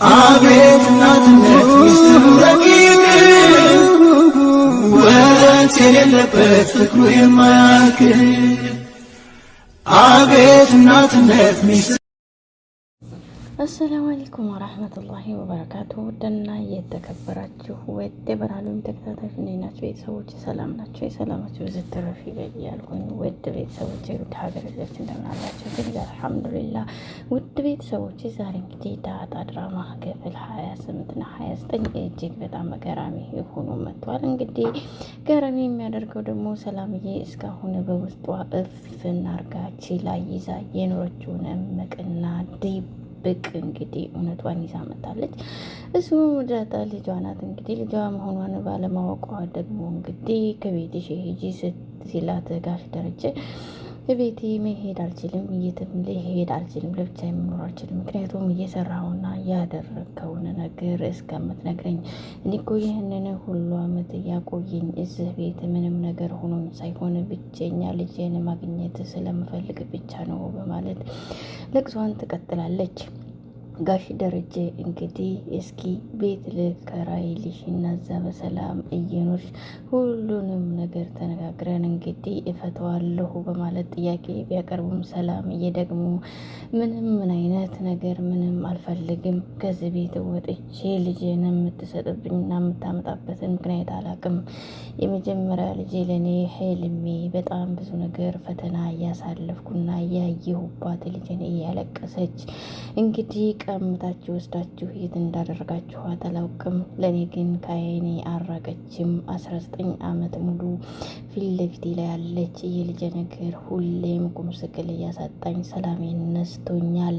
አቤት እናትነት ሚስጥሩ ረቂቅ ወት የሌለበት ፍቅሩ የማያልቅ አቤት እናትነት ሚስጥሩ። አሰላሙ አለይኩም ወራህመቱላሂ ወበረካቱ። ውድና የተከበራችሁ ወደ በራሉም ተከታታዮች እንዴት ናችሁ? ቤተሰቦች ሰላም ናቸው? የሰላማችሁ ብዙ ተረፍ ይበል ያልኩኝ ውድ ቤተሰቦች ውድ ሀገር ልጆች እንደምን አላችሁ? ግን አልሐምዱሊላህ ውድ ቤተሰቦች ዛሬ እንግዲህ ዳጣ ድራማ ክፍል 28 እና 29 እጅግ በጣም ገራሚ ሆኖ መጥቷል። እንግዲህ ገራሚ የሚያደርገው ደግሞ ሰላምዬ እስካሁን በውስጧ እፍና አርጋ ችላ ይዛ የኖረችውን እምቅና ብቅ እንግዲህ እውነቷን ይዛ መጣለች። እሱ ዳጣ ልጇ ናት። እንግዲህ ልጇ መሆኗን ባለማወቋ ደግሞ እንግዲህ ከቤትሽ ሂጂ ሲላት ጋሽ ደረጀ ቤቴ መሄድ አልችልም፣ የትም ልሄድ አልችልም፣ ለብቻ መኖር አልችልም። ምክንያቱም እየሰራሁና ያደረግከውን ነገር እስከምትነግረኝ እኔ እኮ ይህንን ሁሉ ዓመት ያቆየኝ እዚህ ቤት ምንም ነገር ሆኖም ሳይሆን ብቸኛ ልጄን ማግኘት ስለምፈልግ ብቻ ነው በማለት ለቅሷን ትቀጥላለች። ጋሽ ደረጀ እንግዲህ እስኪ ቤት ልከራይልሽ እና እዛ በሰላም እየኖርሽ ሁሉንም ነገር ተነጋግረን እንግዲህ እፈተዋለሁ በማለት ጥያቄ ቢያቀርቡም ሰላምዬ ደግሞ ምን አይነት ነገር ምንም አልፈልግም፣ ከዚህ ቤት ወጥቼ ልጄን የምትሰጥብኝና የምታመጣበትን ምክንያት አላውቅም። የመጀመሪያ ልጄ ለእኔ ህልሜ በጣም ብዙ ነገር ፈተና እያሳለፍኩና እያየሁባት ልጄን እያለቀሰች እንግዲህ ቀምታችሁ ወስዳችሁ የት እንዳደረጋችኋት አላውቅም። ለእኔ ግን ከአይኔ አራቀችም። 19 ዓመት ሙሉ ፊት ለፊቴ ላይ ያለች የልጄ ነገር ሁሌም ቁም ስቅል እያሳጣኝ ሰላሜን ነስቶኛል።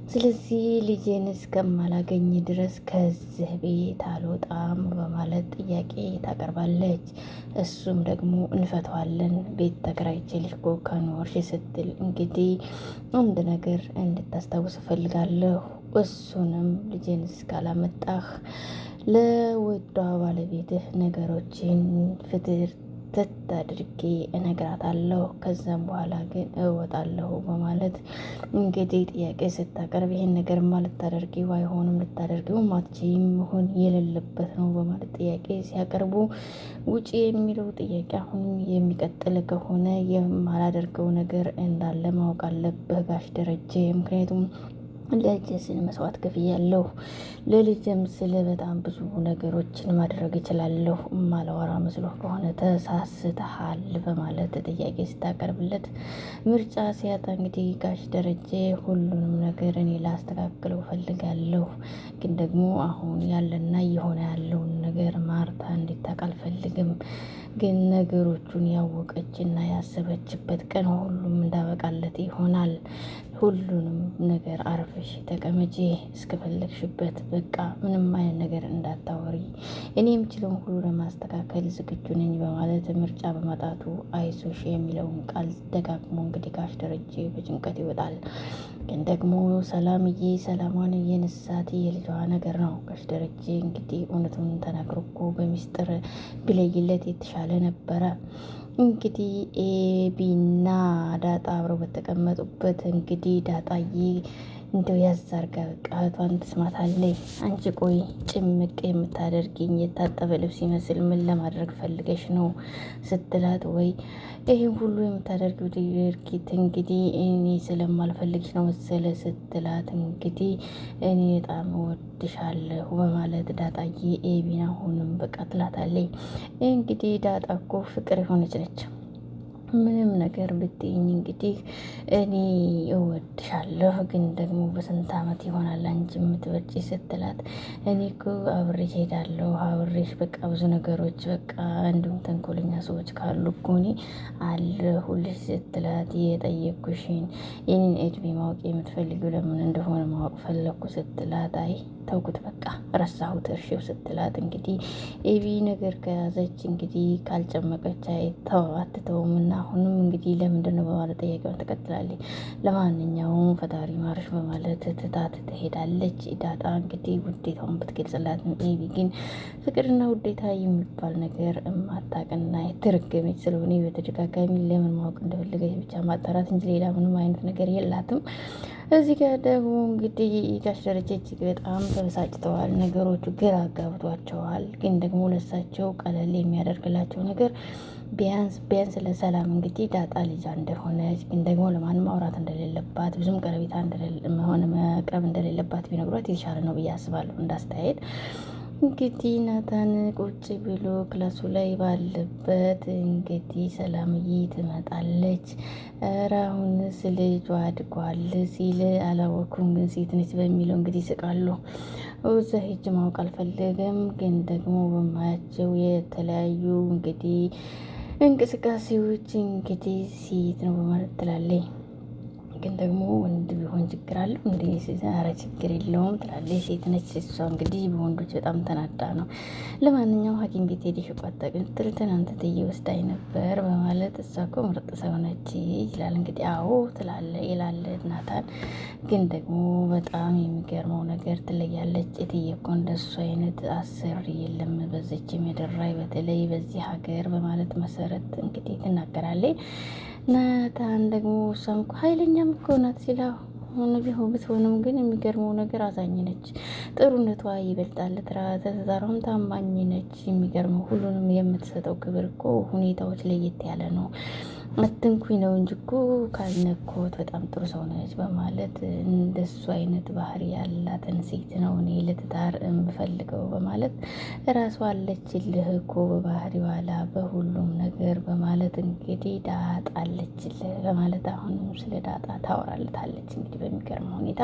ስለዚህ ልጄን እስከማላገኝ ድረስ ከዚህ ቤት አልወጣም በማለት ጥያቄ ታቀርባለች። እሱም ደግሞ እንፈተዋለን፣ ቤት ተከራይቼልሽ እኮ ከኖርሽ ስትል እንግዲህ አንድ ነገር እንድታስታውስ እፈልጋለሁ። እሱንም ልጄን እስካላመጣህ ለወዷ ባለቤትህ ነገሮችን ፍትር አድርጌ እነግራታለሁ። ከዛም በኋላ ግን እወጣለሁ በማለት እንግዲህ ጥያቄ ስታቀርብ ይሄን ነገር ልታደርጊው አይሆንም፣ ልታደርጊው ማትችይም መሆን የሌለበት ነው በማለት ጥያቄ ሲያቀርቡ ውጪ የሚለው ጥያቄ አሁንም የሚቀጥል ከሆነ የማላደርገው ነገር እንዳለ ማወቅ አለብህ ጋሽ ደረጀ። ምክንያቱም ለልጄ ስል መስዋዕት ከፍያለሁ። ለልጄም ስል በጣም ብዙ ነገሮችን ማድረግ እችላለሁ። ማላወራ መስሎህ ከሆነ ተሳስተሃል በማለት ጥያቄ ስታቀርብለት ምርጫ ሲያጣ እንግዲህ ጋሽ ደረጀ ሁሉንም ነገር እኔ ላስተካክለው ፈልጋለሁ፣ ግን ደግሞ አሁን ያለና እየሆነ ያለውን ነገር ማርታ እንዲታውቅ አልፈልግም። ግን ነገሮቹን ያወቀችና ያሰበችበት ቀን ሁሉም እንዳበቃለት ይሆናል። ሁሉንም ነገር አርፈሽ ተቀመጪ እስከፈለግሽበት፣ በቃ ምንም አይነት ነገር እንዳታወሪ፣ እኔ የምችለውን ሁሉ ለማስተካከል ዝግጁ ነኝ በማለት ምርጫ በማጣቱ አይዞሽ የሚለውን ቃል ደጋግሞ እንግዲህ ጋሽ ደረጀ በጭንቀት ይወጣል። ግን ደግሞ ሰላምዬ ሰላሟን የነሳት የልጇ ነገር ነው። ጋሽ ደረጀ እንግዲህ እውነቱን ተናግሮ እኮ በሚስጥር ቢለይለት የተሻለ ነበረ። እንግዲህ ኤቢና ዳጣ አብረው በተቀመጡበት እንግዲህ ዳጣዬ እንደው ያዛርጋ በቃ እህቷን ትስማታለች። አንቺ ቆይ ጭምቅ የምታደርጊኝ የታጠበ ልብስ ይመስል ምን ለማድረግ ፈልገሽ ነው ስትላት፣ ወይ ይህን ሁሉ የምታደርጊው ድርጊት እንግዲህ እኔ ስለማልፈልግሽ ነው መሰለ ስትላት፣ እንግዲህ እኔ በጣም እወድሻለሁ በማለት ዳጣዬ ኤቢን አሁንም በቃ ትላታለች። እንግዲህ ዳጣ እኮ ፍቅር የሆነች ነች። ምንም ነገር ብትይኝ እንግዲህ እኔ እወድሻለሁ፣ ግን ደግሞ በስንት ዓመት ይሆናል አንቺ የምትወጪ ስትላት፣ እኔ እኮ አብሬሽ ሄዳለሁ፣ አብሬሽ በቃ ብዙ ነገሮች በቃ እንዲሁም ተንኮለኛ ሰዎች ካሉ እኮ እኔ አለሁልሽ ስትላት፣ የጠየኩሽን የኔን እድሜ ማወቅ የምትፈልጊው ለምን እንደሆነ ማወቅ ፈለግኩ ስትላት፣ አይ ተውኩት በቃ ረሳሁት እርሺው ስትላት፣ እንግዲህ ኤቢ ነገር ከያዘች እንግዲህ ካልጨመቀች አትተውምና አሁንም እንግዲህ ለምንድን ነው በማለት ጥያቄውን ትቀጥላለች። ለማንኛውም ፈጣሪ ማርሽ በማለት ትታት ትሄዳለች። ዳጣ እንግዲህ ውዴታውን ብትገልጽላትም ኤቢ ግን ፍቅርና ውዴታ የሚባል ነገር ማታቅና የተረገመች ስለሆነ በተደጋጋሚ ለምን ማወቅ እንደፈለገች ብቻ ማጣራት እንጂ ሌላ ምንም አይነት ነገር የላትም። እዚህ ጋር ደግሞ እንግዲህ ጋሽ ደረጃ እጅግ በጣም ተበሳጭተዋል። ነገሮቹ ግራ አጋብቷቸዋል። ግን ደግሞ ለሳቸው ቀለል የሚያደርግላቸው ነገር ቢያንስ ለሰላም እንግዲህ ዳጣ ልጇ እንደሆነች ግን ደግሞ ለማንም ማውራት እንደሌለባት ብዙም ቀረቤታ መቅረብ እንደሌለባት ቢነግሯት የተሻለ ነው ብዬ አስባለሁ እንዳስተያየት። እንግዲህ ናታን ቁጭ ብሎ ክላሱ ላይ ባለበት እንግዲህ ሰላምዬ ትመጣለች። ኧረ አሁንስ ልጇ አድጓል ሲል አላወኩም፣ ግን ሴት ነች በሚለው እንግዲህ ስቃሉ። እዛ ሂጅ ማወቅ አልፈለገም፣ ግን ደግሞ በማያቸው የተለያዩ እንግዲህ እንቅስቃሴዎች እንግዲህ ሴት ነው በማለት ትላለች። ግን ደግሞ ወንድ ቢሆን ችግር አለው እንዴ? ኧረ ችግር የለውም ትላለች። ሴት ነች እሷ እንግዲህ በወንዶች በጣም ተናዳ ነው። ለማንኛውም ሐኪም ቤት ሄደሽ ቆጠቅን ትል ትናንት ወስዳኝ ነበር በማለት እሷ እኮ ምርጥ ሰው ነች ይላል። እንግዲህ አዎ ትላለ ይላል ናታን። ግን ደግሞ በጣም የሚገርመው ነገር ትለያለች። እትዬ እኮ እንደሱ አይነት አሰሪ የለም በዚችም የደራይ በተለይ በዚህ ሀገር በማለት መሰረት እንግዲህ ትናገራለች። ናታን ደግሞ እሷም እኮ ኃይለኛም እኮ ናት ሲላ ሆነ ቢሆን ብትሆንም ግን የሚገርመው ነገር አዛኝ ነች። ጥሩነቷ ይበልጣል። ትዳሯም ታማኝ ነች። የሚገርመው ሁሉንም የምትሰጠው ክብር እኮ ሁኔታዎች ለየት ያለ ነው። አትንኩኝ ነው እንጂ እኮ ካልነኮት በጣም ጥሩ ሰው ነች በማለት እንደሱ አይነት ባህሪ ያላትን ሴት ነው እኔ ለትዳር የምፈልገው በማለት ራሷ አለችልህ እኮ በባህሪ ዋላ በሁሉም ነገር በማለት እንግዲህ ዳጣ አለችልህ በማለት አሁንም ስለ ዳጣ ታወራለታለች። እንግዲህ በሚገርመው ሁኔታ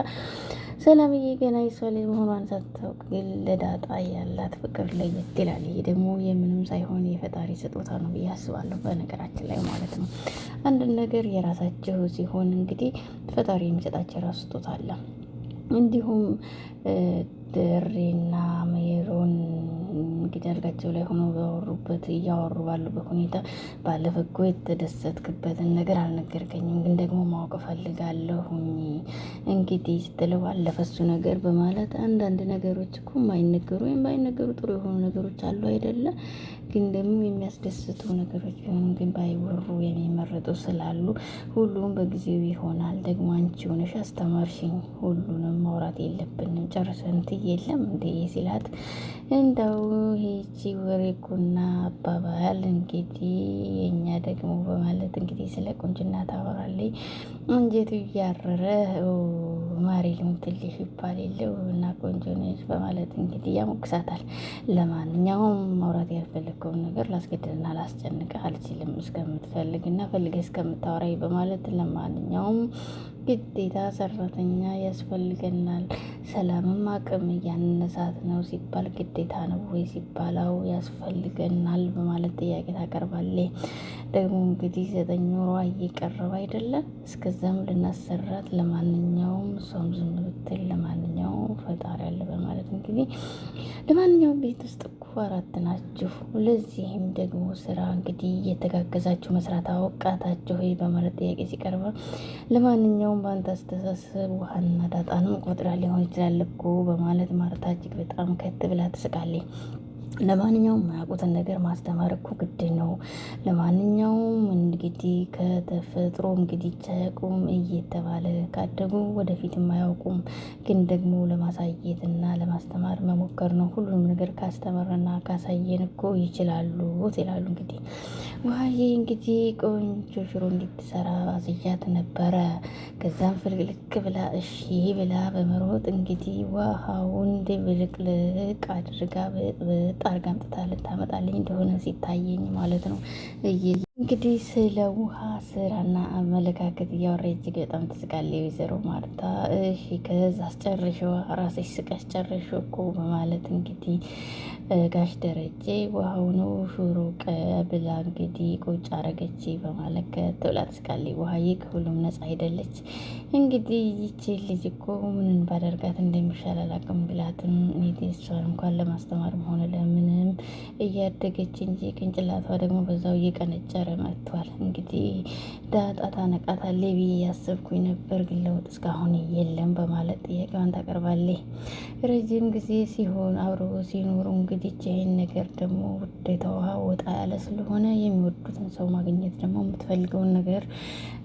ሰላምዬ ገና የሷ ልጅ መሆኗን ሳታውቅ ግን ለዳጣ ያላት ፍቅር ለየት ይላል። ይሄ ደግሞ የምንም ሳይሆን የፈጣሪ ስጦታ ነው ብዬ አስባለሁ። በነገራችን ላይ ማለት ነው አንድ ነገር የራሳቸው ሲሆን እንግዲህ ፈጣሪ የሚሰጣቸው የራሱ ስጦታ አለ። እንዲሁም ድሬና ሜሮን እንግዲህ አልጋቸው ላይ ሆኖ እያወሩ ባሉበት ሁኔታ ባለፈ እኮ የተደሰትክበትን ነገር አልነገርከኝም፣ ግን ደግሞ ማወቅ እፈልጋለሁኝ እንግዲህ ስትለው አለፈ እሱ ነገር በማለት አንዳንድ ነገሮች እኮ የማይነገሩ ወይም ባይነገሩ ጥሩ የሆኑ ነገሮች አሉ አይደለ? ግን ደግሞ የሚያስደስቱ ነገሮች ቢሆኑ ግን ባይወሩ የሚመረጡ ስላሉ ሁሉም በጊዜው ይሆናል። ደግሞ አንቺ ሆነሽ አስተማርሽኝ፣ ሁሉንም ማውራት የለብንም ጨርሰን የለም እንዴ ሲላት እንደው ሄቺ ወሬኩና አባባል እንግዲህ የኛ ደግሞ በማለት እንግዲህ ስለ ቁንጅና ታወራለች። እንጀቱ እያረረ ማሬ ልሙትልሽ ይባል የለው እና ቆንጆ ነች በማለት እንግዲህ ያሞግሳታል። ለማንኛውም ማውራት ያልፈለግከውን ነገር ላስገድልና ላስጨንቅ አልችልም እስከምትፈልግና ፈልገህ እስከምታወራኝ በማለት ለማንኛውም ግዴታ ሰራተኛ ያስፈልገናል። ሰላምም አቅም እያነሳት ነው ሲባል ግዴታ ነው ወይ ሲባላው ያስፈልገናል በማለት ጥያቄ ታቀርባለች። ደግሞ እንግዲህ 9 ወሯ እየቀረበ አይደለም? እስከዛም ልናሰራት ለማንኛውም እሷም ዝም ብትል ለማንኛውም ፈጣሪ አለ በማለት እንግዲህ ለማንኛውም ቤት ውስጥ እኮ 4 ናችሁ። ለዚህም ደግሞ ስራ እንግዲህ እየተጋገዛችሁ መስራት አወቃታችሁ ወይ በማለት ጥያቄ ሲቀርባ ለማንኛውም በአንተ አስተሳሰብ ውሃና ዳጣንም ቆጥራ ሊሆን ይችላል እኮ በማለት ማርታ እጅግ በጣም ከት ብላ ትስቃለች። ለማንኛውም ማያውቁትን ነገር ማስተማር እኮ ግድ ነው። ለማንኛውም እንግዲህ ከተፈጥሮ እንግዲህ ጨቁም እየተባለ ካደጉ ወደፊት አያውቁም። ግን ደግሞ ለማሳየት እና ለማስተማር መሞከር ነው። ሁሉንም ነገር ካስተማርና ካሳየን እኮ ይችላሉ ይላሉ። እንግዲህ ውሃዬ እንግዲህ ቆንጆ ሽሮ እንድትሰራ አዝዣት ነበረ። ከዛም ፍልቅልቅ ብላ እሺ ብላ በመሮጥ እንግዲህ ውሃውን ድብልቅልቅ አድርጋ በጣም አርጋ አምጥታ ልታመጣልኝ እንደሆነ ሲታየኝ ማለት ነው። እንግዲህ ስለ ውሃ ስራና አመለካከት እያወራ እጅግ በጣም ትስቃለች ወይዘሮ ማርታ። እሺ ከዛ አስጨርሽው ራስሽ ስቀሽ ጨርሽው እኮ በማለት እንግዲህ ጋሽ ደረጀ ውሃው ነው ሹሮ ብላ እንግዲህ ቁጭ አረገች በማለት ከትብላ ትስቃለች። ውሃዬ ከሁሉም ነጻ አይደለች። እንግዲህ ይቺ ልጅ እኮ ምንን ባደርጋት እንደሚሻል አላውቅም ብላትም እሷን እንኳን ለማስተማርም ሆነ ለምንም እያደገች እንጂ ቅንጭላቷ ደግሞ በዛው እየቀነጨረ መጥቷል። እንግዲህ ዳጣ ታነቃታለች ብዬ ያሰብኩኝ ነበር፣ ግን ለውጥ እስካሁን የለም በማለት ጥያቄዋን ታቀርባለች። ረጅም ጊዜ ሲሆን አብሮ ሲኖሩ እንግዲህ ይህን ነገር ደግሞ ውዴታዋ ወጣ ያለ ስለሆነ የሚወዱትን ሰው ማግኘት ደግሞ የምትፈልገውን ነገር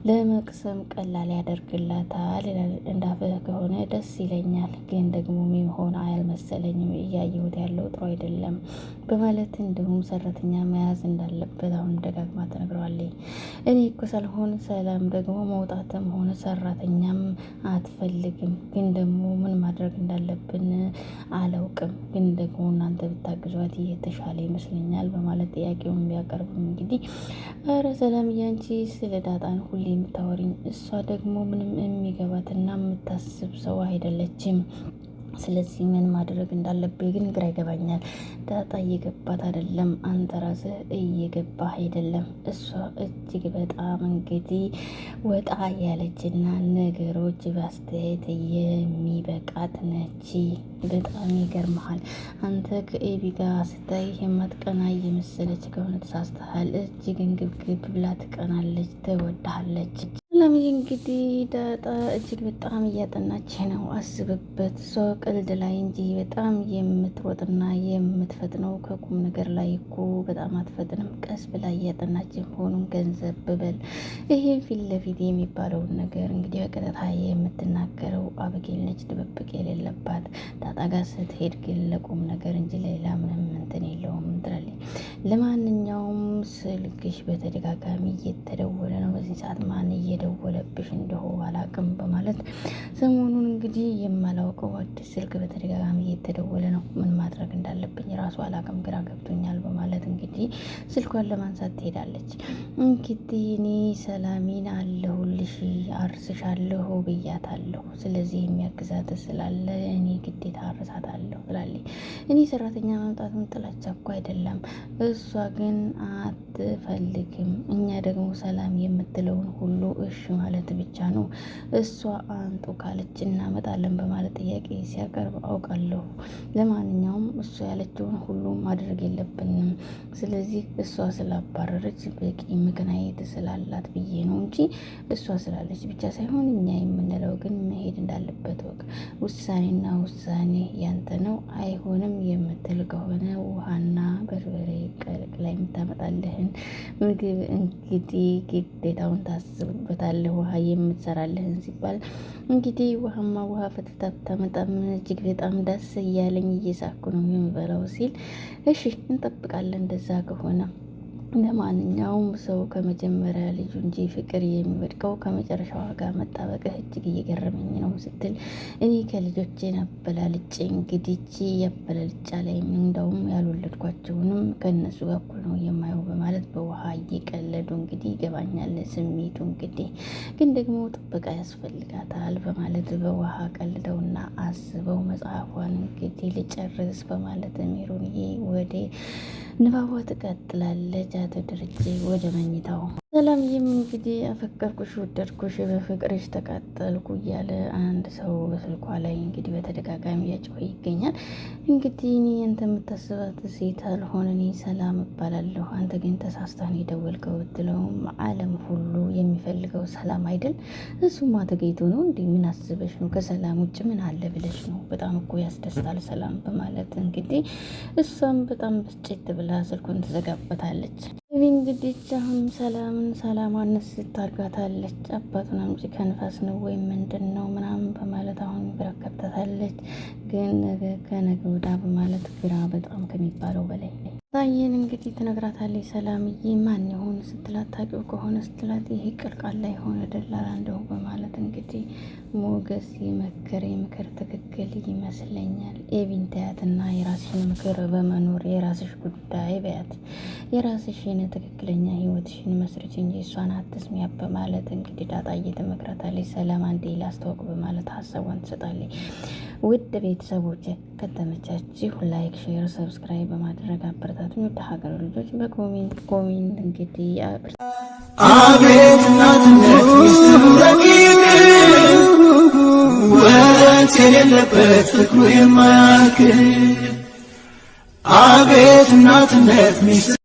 ለመቅሰም ቀላል ያደርግላታል። እንዳፈህ ከሆነ ደስ ይለኛል፣ ግን ደግሞ የሚሆን አልመሰለኝም፣ እያየሁት ያለው ጥሩ አይደለም በማለት እንዲሁም ሰራተኛ መያዝ እንዳለበት አሁን ደጋግማ ትነግረዋለች። እኔ እኮ ሳልሆን ሰላም ደግሞ መውጣትም ሆነ ሰራተኛም አትፈልግም፣ ግን ደግሞ ምን ማድረግ እንዳለብን አላውቅም፣ ግን ደግሞ እናንተ ብታግዟት የተሻለ ይመስለኛል በማለት ጥያቄውን ቢያቀርብም እንግዲህ ኧረ ሰላምዬ አንቺ ስለ ዳጣን ሁሌ የምታወሪኝ፣ እሷ ደግሞ ምንም የሚገባትና የምታስብ ሰው አይደለችም። ስለዚህ ምን ማድረግ እንዳለብኝ ግን ግራ ይገባኛል። ዳጣ እየገባት አይደለም፣ አንተ ራስህ እየገባህ አይደለም። እሷ እጅግ በጣም እንግዲህ ወጣ ያለችና ነገሮች በአስተያየት የሚበቃት ነች። በጣም ይገርመሃል። አንተ ከኤቢ ጋር ስታይ የማትቀና እየመሰለች ከሆነ ተሳስተሃል። እጅግ እንግብግብ ብላ ትቀናለች፣ ትወዳሃለች። ለምን እንግዲህ ዳጣ እጅግ በጣም እያጠናች ነው። አስብበት። እሷ ቀልድ ላይ እንጂ በጣም የምትሮጥና የምትፈጥነው ከቁም ነገር ላይ እኮ በጣም አትፈጥንም። ቀስ ብላ እያጠናች መሆኑን ገንዘብ ብበል። ይሄ ፊት ለፊት የሚባለውን ነገር እንግዲህ በቀጥታ የምትናገረው አበጌል ነች፣ ድብብቅ የሌለባት። ዳጣ ጋር ስትሄድ ግን ለቁም ነገር እንጂ ሌላ ምንም እንትን የለውም ትላለች። ለማንኛውም ስልክሽ በተደጋጋሚ እየተደወለ ነው። በዚህ ሰዓት ማን እየደወለብሽ እንደሆ አላቅም በማለት ሰሞኑን እንግዲህ የማላውቀው አዲስ ስልክ በተደጋጋሚ እየተደወለ ነው። ምን ማድረግ እንዳለብኝ ራሱ አላቅም፣ ግራ ገብቶኛል በማለት እንግዲህ ስልኳን ለማንሳት ትሄዳለች። እንግዲህ እኔ ሰላሚን አለሁልሽ አርስሻለሁ ብያታለሁ። ስለዚህ የሚያግዛት ስላለ እኔ ግዴታ አርሳታለሁ ትላለች። እኔ ሰራተኛ ማምጣቱን ጥላቻ እኮ አይደለም፣ እሷ ግን አትፈልግም። እኛ ደግሞ ሰላም የምትለውን ሁሉ እሺ ማለት ብቻ ነው። እሷ አንጡ ካለች እናመጣለን በማለት ጥያቄ ሲያቀርብ አውቃለሁ። ለማንኛውም እሷ ያለችውን ሁሉ ማድረግ የለብንም። ስለዚህ እሷ ስላባረረች በቂ ምክንያት ስላላት ብዬ ነው እንጂ እሷ ስላለች ብቻ ሳይሆን እኛ የምንለው ግን መሄድ እንዳለበት ወቅ ውሳኔና ውሳኔ ያንተ ነው። አይሆንም የምትል ከሆነ ውሃና በርበሬ ቀልቅላ የምታመጣልህን ምግብ እንግዲህ ግዴታውን ታስብበታለህ። ውሃ የምትሰራልህን ሲባል እንግዲህ ውሃ ፈትታ በጣም እጅግ በጣም ደስ እያለኝ እየሳኩ ነው የምበላው ሲል እሺ እንጠብቃለን እንደዛ ከሆነ። ለማንኛውም ሰው ከመጀመሪያ ልጁ እንጂ ፍቅር የሚወድቀው ከመጨረሻዋ ጋር መጣበቅህ እጅግ እየገረመኝ ነው ስትል እኔ ከልጆቼን አበላልጬ እንግዲህ ያበላልጫ ላይ እንደውም ያልወለድኳቸውንም ከእነሱ ጋር እኩል ነው የማየው በማለት በውሃ እየቀለዱ እንግዲህ ይገባኛል ስሜቱ። እንግዲህ ግን ደግሞ ጥበቃ ያስፈልጋታል በማለት በውሃ ቀልደውና አስበው መጽሐፏን እንግዲህ ልጨርስ በማለት ሜሮንዬ ወደ ንባቧ ትቀጥላለች። አቶ ደረጀ ወደ መኝታው ሰላምዬም እንግዲህ አፈቀርኩሽ፣ ወደድኩሽ፣ በፍቅርሽ ተቃጠልኩ እያለ አንድ ሰው በስልኳ ላይ እንግዲህ በተደጋጋሚ እያጮኸ ይገኛል። እንግዲህ እኔ አንተ የምታስባት ሴት አልሆነ፣ እኔ ሰላም እባላለሁ፣ አንተ ግን ተሳስተህ ነው የደወልከው ብትለውም ዓለም ሁሉ የሚፈልገው ሰላም አይደል? እሱማ ተገኝቶ ነው እንዴ? ምን አስበሽ ነው? ከሰላም ውጭ ምን አለ ብለሽ ነው? በጣም እኮ ያስደስታል ሰላም በማለት እንግዲህ እሷም በጣም ብስጭት ብላ ስልኩን ትዘጋበታለች። እንግዲህ አሁን ሰላሟን ስታርጋታለች። አባቱን አምጪ ከንፋስ ነው ወይም ምንድን ነው ምናምን በማለት አሁን በረከታታለች። ግን ከነገ ወዳ በማለት ግራ በጣም ከሚባለው በላይ ታየን እንግዲህ ትነግራታለች። ሰላምዬ ማን ይሆን ስትላት ታውቂው ከሆነ ስትላት ይሄ ቅልቃላ የሆነ ደላላ እንደው በማለት እንግዲህ ሞገስ የመከረ ምክር ትክክል ይመስለኛል። ኤቢን ታያትና የራስሽን ምክር በመኖር የራስሽ ጉዳይ በያት፣ የራስሽን ትክክለኛ ህይወትሽን መስርች እንጂ እሷን አትስሚያ በማለት እንግዲህ ዳጣዬ ትመክራታለች። ሰላም አንዴ ላስተዋውቅ በማለት ሀሳቧን ትሰጣለች። ውድ ቤተሰቦች ከተመቻችሁ ላይክ፣ ሼር፣ ሰብስክራይብ በማድረግ አበረታቱኝ። ወደ ሀገር ልጆች በኮሜንት እንግዲህ አቤት እናትነት ሚስጥሩ ረቂቅ ወረት የሌለበት ፍቅሩ የማያልቅ አቤት እናትነት ሚስጥሩ